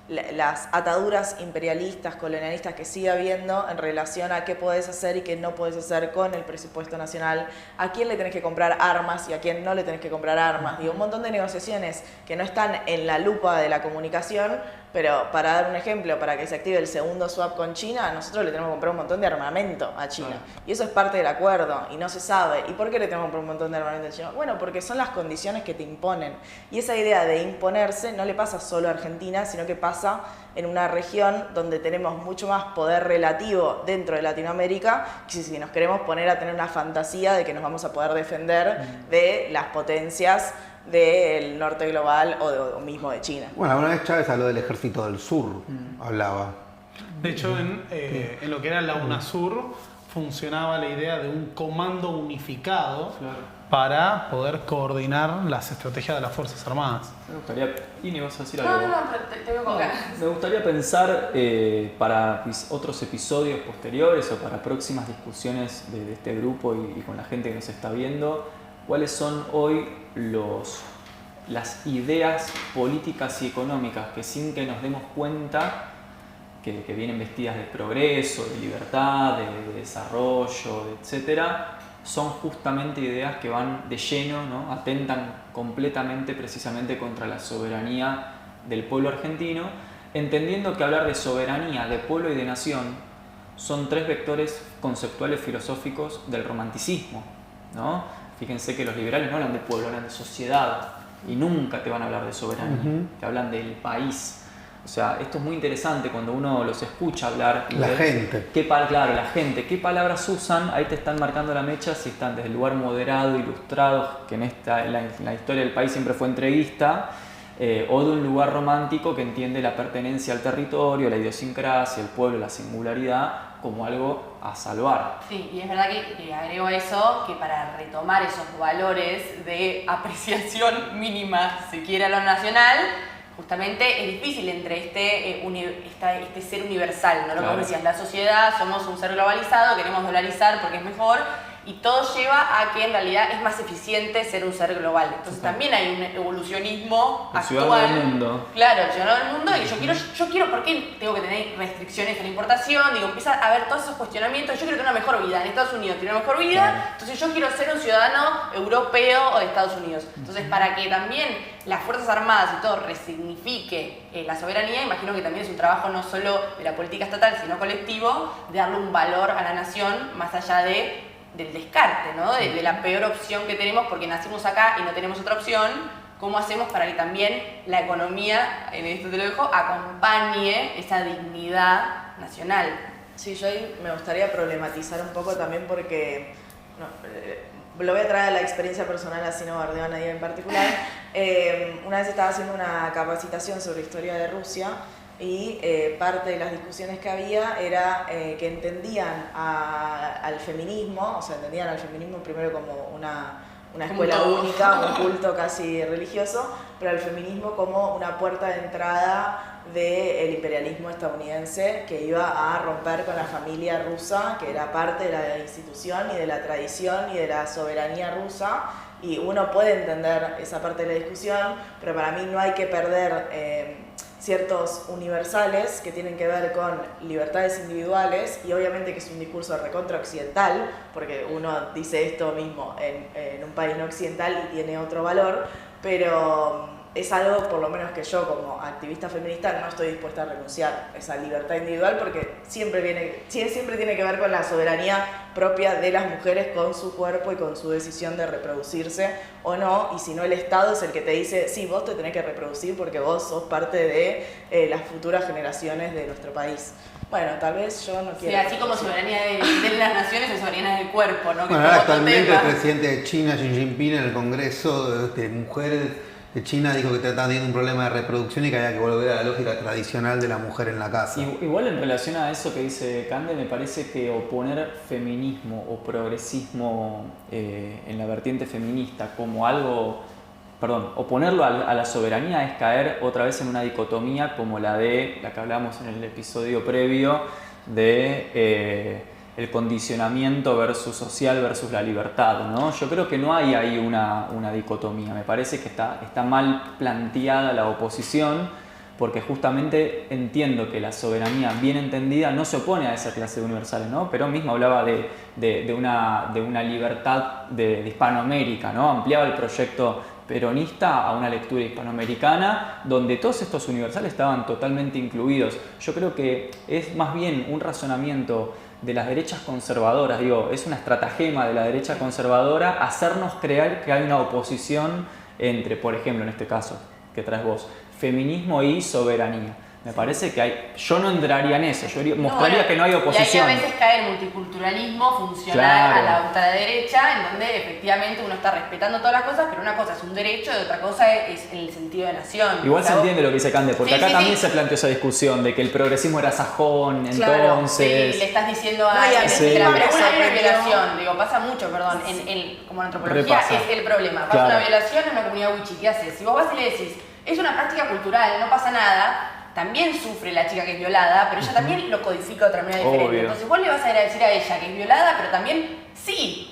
las ataduras imperialistas, colonialistas que sigue habiendo en relación a qué podés hacer y qué no podés hacer con el presupuesto nacional, a quién le tenés que comprar armas y a quién no le tenés que comprar armas. Digo, un montón de negociaciones que no están en la lupa de la comunicación, Pero para dar un ejemplo, para que se active el segundo swap con China, nosotros le tenemos que comprar un montón de armamento a China. Claro. Y eso es parte del acuerdo y no se sabe. ¿Y por qué le tenemos que comprar un montón de armamento a China? Bueno, porque son las condiciones que te imponen. Y esa idea de imponerse no le pasa solo a Argentina, sino que pasa en una región donde tenemos mucho más poder relativo dentro de Latinoamérica, que si nos queremos poner a tener una fantasía de que nos vamos a poder defender de las potencias del norte global o mismo de China. Bueno, alguna vez Chávez habló del ejército del sur, hablaba. De hecho, en lo que era la UNASUR funcionaba la idea de un comando unificado para poder coordinar las estrategias de las Fuerzas Armadas. Me gustaría... Ine, ¿vas a decir algo? No, pero te veo con ganas. Me gustaría pensar para otros episodios posteriores o para próximas discusiones de este grupo y con la gente que nos está viendo, cuáles son hoy las ideas políticas y económicas que sin que nos demos cuenta que vienen vestidas de progreso, de libertad, de desarrollo, etcétera, son justamente ideas que van de lleno, ¿no? Atentan completamente precisamente contra la soberanía del pueblo argentino, entendiendo que hablar de soberanía, de pueblo y de nación son tres vectores conceptuales filosóficos del romanticismo, ¿no? Fíjense que los liberales no hablan de pueblo, hablan de sociedad y nunca te van a hablar de soberanía, te hablan del país. O sea, esto es muy interesante cuando uno los escucha hablar. La gente. Claro, la gente. ¿Qué palabras usan? Ahí te están marcando la mecha si están desde el lugar moderado, ilustrado, que en la historia del país siempre fue entreguista, o de un lugar romántico que entiende la pertenencia al territorio, la idiosincrasia, el pueblo, la singularidad, como algo a salvar. Sí, y es verdad que agrego a eso que para retomar esos valores de apreciación mínima, si quiere, a lo nacional, justamente es difícil entre este ser universal, ¿no? Lo que vos decías, la sociedad, somos un ser globalizado, queremos dolarizar porque es mejor, y todo lleva a que en realidad es más eficiente ser un ser global. Entonces también hay un evolucionismo el actual. Ciudadano del mundo. Claro, el ciudadano del mundo, y yo quiero, ¿por qué tengo que tener restricciones a la importación? Digo, empieza a haber todos esos cuestionamientos. Yo quiero tener una mejor vida. En Estados Unidos tiene una mejor vida, entonces yo quiero ser un ciudadano europeo o de Estados Unidos. Entonces, para que también las Fuerzas Armadas y todo resignifique la soberanía, imagino que también es un trabajo no solo de la política estatal, sino colectivo, de darle un valor a la nación más allá del descarte, ¿no? De la peor opción que tenemos porque nacimos acá y no tenemos otra opción. ¿Cómo hacemos para que también la economía, en esto te lo dejo, acompañe esa dignidad nacional? Sí, yo ahí me gustaría problematizar un poco también porque lo voy a traer a la experiencia personal, así no bardeo a nadie en particular. Una vez estaba haciendo una capacitación sobre historia de Rusia y parte de las discusiones que había era que entendían al feminismo, o sea, entendían al feminismo primero como una escuela única, un culto casi religioso, pero al feminismo como una puerta de entrada del imperialismo estadounidense que iba a romper con la familia rusa, que era parte de la institución y de la tradición y de la soberanía rusa. Y uno puede entender esa parte de la discusión, pero para mí no hay que perder ciertos universales que tienen que ver con libertades individuales, y obviamente que es un discurso recontra occidental, porque uno dice esto mismo en un país no occidental y tiene otro valor, pero es algo, por lo menos que yo como activista feminista no estoy dispuesta a renunciar a esa libertad individual, porque siempre tiene que ver con la soberanía propia de las mujeres con su cuerpo y con su decisión de reproducirse o no, y si no el Estado es el que te dice, sí, vos te tenés que reproducir porque vos sos parte de las futuras generaciones de nuestro país. Bueno, tal vez yo no quiero... Sí, así como soberanía de las naciones es soberanía del cuerpo, ¿no? Bueno, ahora actualmente el presidente de China, Xi Jinping, en el Congreso de Mujeres de China dijo que estaba teniendo un problema de reproducción y que había que volver a la lógica tradicional de la mujer en la casa. Igual en relación a eso que dice Cande, me parece que oponer feminismo o progresismo en la vertiente feminista como algo... oponerlo a la soberanía es caer otra vez en una dicotomía como la que hablábamos en el episodio previo de el condicionamiento versus social versus la libertad, ¿no? Yo creo que no hay ahí una dicotomía, me parece que está mal planteada la oposición, porque justamente entiendo que la soberanía bien entendida no se opone a esa clase de universales, ¿no? Pero mismo hablaba de una libertad de Hispanoamérica, ¿no? Ampliaba el proyecto peronista a una lectura hispanoamericana, donde todos estos universales estaban totalmente incluidos. Yo creo que es más bien un razonamiento de las derechas conservadoras, digo, es una estratagema de la derecha conservadora hacernos creer que hay una oposición entre, por ejemplo, en este caso que traes vos, feminismo y soberanía. Me parece que hay, yo no entraría en eso, yo mostraría que no hay oposición. Y ahí a veces cae el multiculturalismo funcional a la ultraderecha, en donde efectivamente uno está respetando todas las cosas, pero una cosa es un derecho y otra cosa es el sentido de nación. Igual se entiende lo que dice Cande, porque acá también se planteó esa discusión de que el progresismo era sajón, entonces... Sí, le estás diciendo a alguien, pero hay una violación, digo, pasa mucho, perdón, como en antropología es el problema. Pasa una violación en una comunidad wichi, ¿qué haces? Si vos vas y le decís, es una práctica cultural, no pasa nada, también sufre la chica que es violada, pero ella también lo codifica de otra manera diferente. Entonces vos le vas a ir a decir a ella que es violada, pero también sí.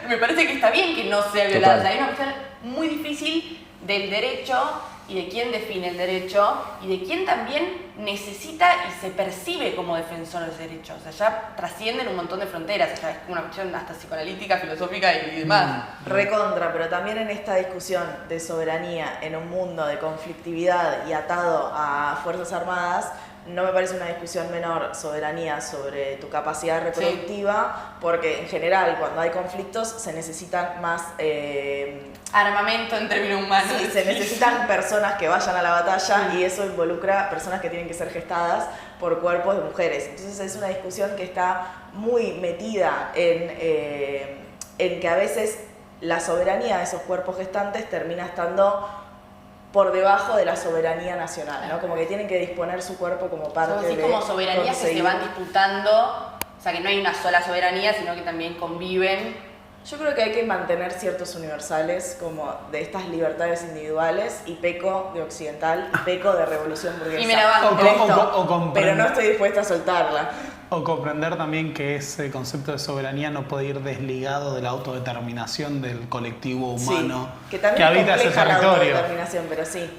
Me parece que está bien que no sea violada. O sea, hay una cuestión muy difícil del derecho y de quién define el derecho y de quién también necesita y se percibe como defensor de los derechos. O sea, ya trascienden un montón de fronteras. O sea, es como una cuestión hasta psicoanalítica, filosófica y demás. Recontra, pero también en esta discusión de soberanía en un mundo de conflictividad y atado a Fuerzas Armadas, no me parece una discusión menor soberanía sobre tu capacidad reproductiva, porque en general cuando hay conflictos se necesitan más... armamento en términos humanos. Sí, se necesitan personas que vayan a la batalla y eso involucra personas que tienen que ser gestadas por cuerpos de mujeres. Entonces es una discusión que está muy metida en que a veces la soberanía de esos cuerpos gestantes termina estando por debajo de la soberanía nacional, ¿no? Como que tienen que disponer su cuerpo como parte de... como soberanías que se van disputando, o sea que no hay una sola soberanía, sino que también conviven. Yo creo que hay que mantener ciertos universales como de estas libertades individuales y peco de occidental y peco de revolución burguesa. Y me la banco. Pero no estoy dispuesta a soltarla. O comprender también que ese concepto de soberanía no puede ir desligado de la autodeterminación del colectivo humano que habita ese territorio. La autodeterminación, pero sí.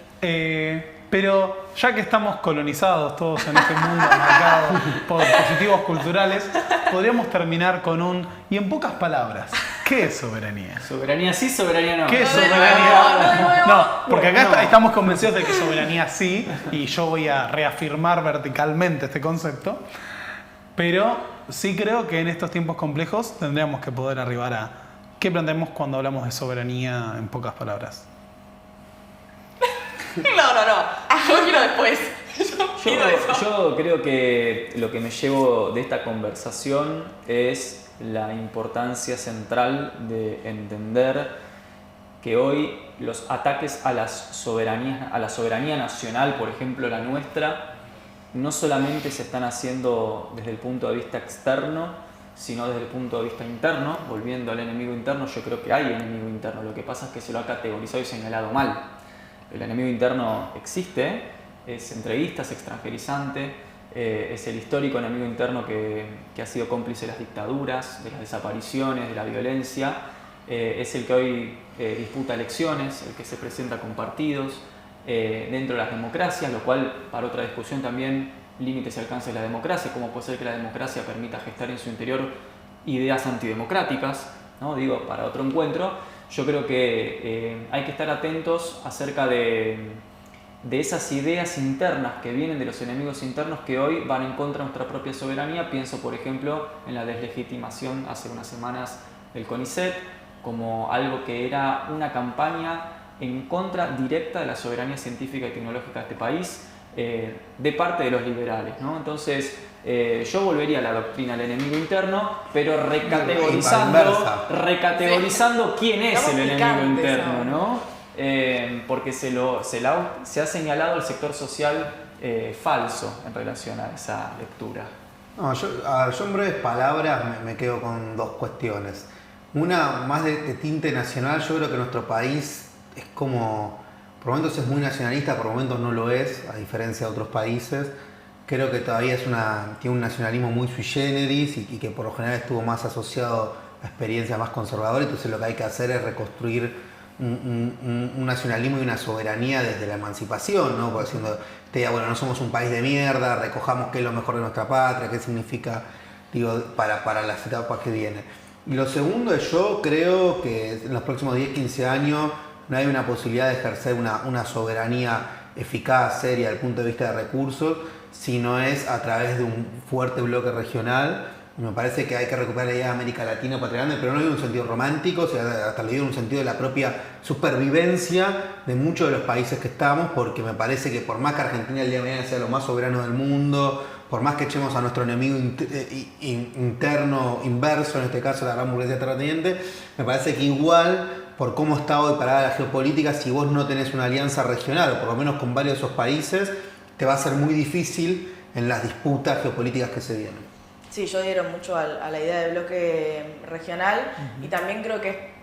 Pero ya que estamos colonizados todos en este mundo marcado por dispositivos culturales, podríamos terminar con y en pocas palabras, ¿qué es soberanía? Soberanía sí, soberanía no. ¿Qué es soberanía? No, porque acá estamos convencidos de que soberanía sí, y yo voy a reafirmar verticalmente este concepto, pero sí creo que en estos tiempos complejos tendríamos que poder arribar a ¿qué planteamos cuando hablamos de soberanía en pocas palabras? No. Yo quiero después. Yo creo que lo que me llevo de esta conversación es la importancia central de entender que hoy los ataques a la soberanía nacional, por ejemplo la nuestra, no solamente se están haciendo desde el punto de vista externo, sino desde el punto de vista interno. Volviendo al enemigo interno, yo creo que hay enemigo interno. Lo que pasa es que se lo ha categorizado y señalado mal. El enemigo interno existe, es entreguista, es extranjerizante, es el histórico enemigo interno que ha sido cómplice de las dictaduras, de las desapariciones, de la violencia, es el que hoy disputa elecciones, el que se presenta con partidos dentro de las democracias, lo cual para otra discusión también límites y alcances de la democracia, cómo puede ser que la democracia permita gestar en su interior ideas antidemocráticas, ¿no? Digo, para otro encuentro. Yo creo que hay que estar atentos acerca de esas ideas internas que vienen de los enemigos internos que hoy van en contra de nuestra propia soberanía. Pienso, por ejemplo, en la deslegitimación hace unas semanas del CONICET como algo que era una campaña en contra directa de la soberanía científica y tecnológica de este país de parte de los liberales, ¿no? Entonces, yo volvería a la doctrina del enemigo interno, pero recategorizando quién es el enemigo interno, ¿no? Porque se ha señalado el sector social falso en relación a esa lectura. No, yo en breves palabras me quedo con dos cuestiones. Una más de tinte nacional. Yo creo que nuestro país es como, por momentos es muy nacionalista, por momentos no lo es, a diferencia de otros países. Creo que todavía tiene un nacionalismo muy sui generis y que por lo general estuvo más asociado a experiencias más conservadoras. Entonces lo que hay que hacer es reconstruir un nacionalismo y una soberanía desde la emancipación, ¿no? Porque diciendo, bueno, no somos un país de mierda, recojamos qué es lo mejor de nuestra patria, qué significa, para las etapas que vienen. Y lo segundo es, yo creo que en los próximos 10-15 años no hay una posibilidad de ejercer una soberanía eficaz, seria desde el punto de vista de recursos, si no es a través de un fuerte bloque regional. Me parece que hay que recuperar la idea de América Latina para grande, pero no en un sentido romántico, sino hasta lo digo en un sentido de la propia supervivencia de muchos de los países que estamos, porque me parece que por más que Argentina el día de mañana sea lo más soberano del mundo, por más que echemos a nuestro enemigo interno, inverso, en este caso la gran burguesía terrateniente, me parece que igual, por cómo está hoy parada la geopolítica, si vos no tenés una alianza regional, o por lo menos con varios de esos países, te va a ser muy difícil en las disputas geopolíticas que se vienen. Sí, yo adhiero mucho a la idea de bloque regional y también creo que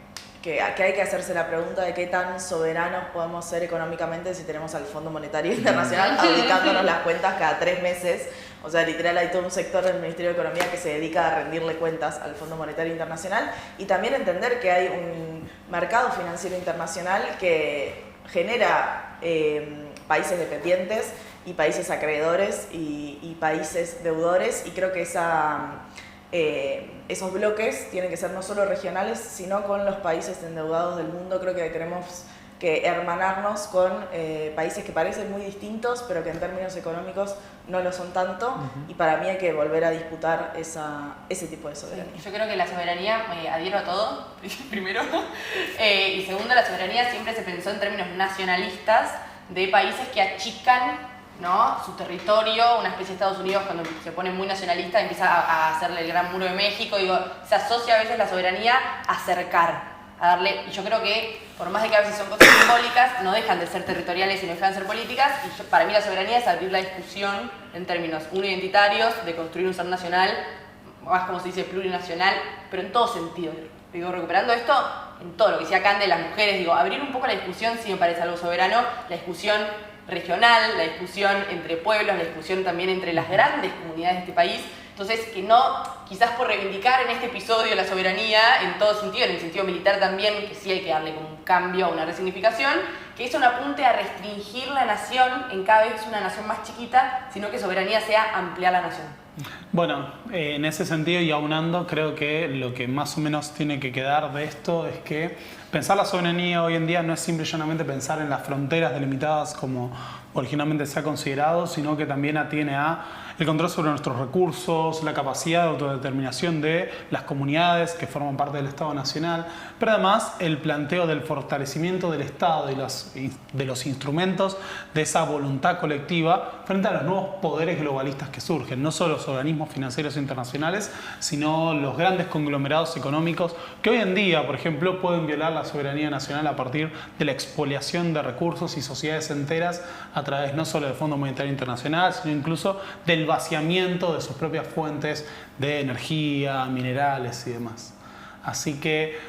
hay que hacerse la pregunta de qué tan soberanos podemos ser económicamente si tenemos al Fondo Monetario Internacional auditándonos las cuentas cada 3 meses. O sea, literal hay todo un sector del Ministerio de Economía que se dedica a rendirle cuentas al Fondo Monetario Internacional y también entender que hay un mercado financiero internacional que genera países dependientes y países acreedores y países deudores, y creo que esos bloques tienen que ser no solo regionales, sino con los países endeudados del mundo. Creo que tenemos que hermanarnos con países que parecen muy distintos, pero que en términos económicos no lo son tanto, y para mí hay que volver a disputar ese tipo de soberanía. Yo creo que la soberanía, adhiero a todo, primero, y segundo, la soberanía siempre se pensó en términos nacionalistas de países que achican, ¿no?, su territorio. Una especie de Estados Unidos, cuando se pone muy nacionalista, empieza a hacerle el gran muro de México. Digo, se asocia a veces la soberanía a acercar, a darle. Y yo creo que, por más de que a veces son cosas simbólicas, no dejan de ser territoriales y no dejan de ser políticas. Y para mí la soberanía es abrir la discusión en términos identitarios, de construir un ser nacional, más como se dice plurinacional, pero en todo sentido. Digo, recuperando esto en todo lo que decía Cande, las mujeres, digo, abrir un poco la discusión sí me parece algo soberano, la discusión regional, la discusión entre pueblos, la discusión también entre las grandes comunidades de este país. Entonces, que no, quizás por reivindicar en este episodio la soberanía en todo sentido, en el sentido militar también, que sí hay que darle como un cambio, una resignificación, que eso no apunte a restringir la nación en cada vez una nación más chiquita, sino que soberanía sea ampliar la nación. Bueno, en ese sentido y aunando, creo que lo que más o menos tiene que quedar de esto es que pensar la soberanía hoy en día no es simplemente pensar en las fronteras delimitadas como originalmente se ha considerado, sino que también atiene a el control sobre nuestros recursos, la capacidad de autodeterminación de las comunidades que forman parte del Estado Nacional, pero además el planteo del fortalecimiento del Estado y de los instrumentos de esa voluntad colectiva frente a los nuevos poderes globalistas que surgen, no solo los organismos financieros internacionales, sino los grandes conglomerados económicos que hoy en día, por ejemplo, pueden violar la soberanía nacional a partir de la expoliación de recursos y sociedades enteras a través no solo del Fondo Monetario Internacional, sino incluso del vaciamiento de sus propias fuentes de energía, minerales y demás. Así que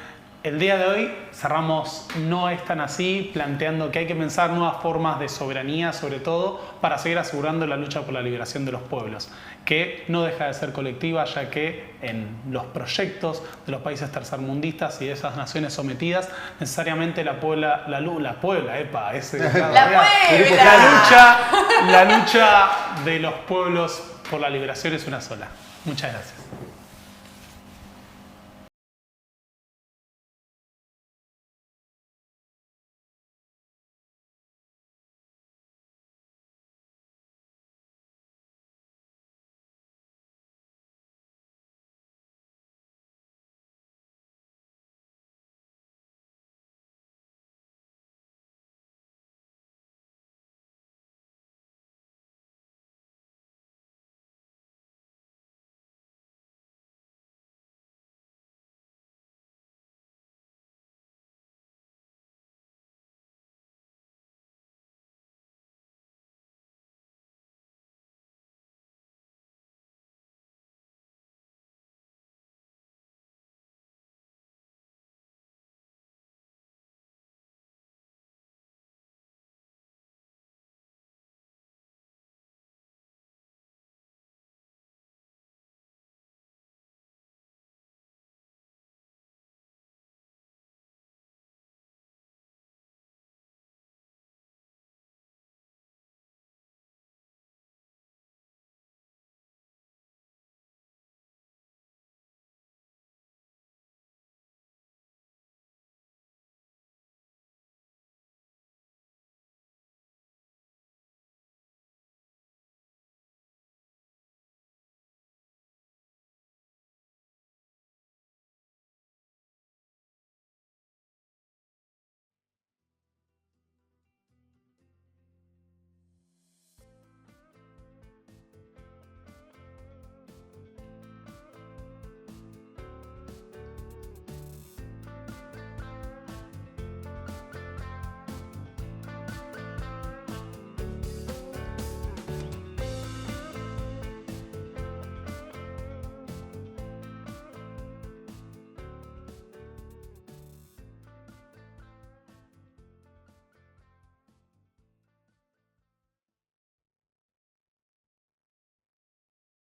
el día de hoy cerramos No es tan así, planteando que hay que pensar nuevas formas de soberanía, sobre todo para seguir asegurando la lucha por la liberación de los pueblos, que no deja de ser colectiva, ya que en los proyectos de los países tercermundistas y de esas naciones sometidas, necesariamente la lucha de los pueblos por la liberación es una sola. Muchas gracias.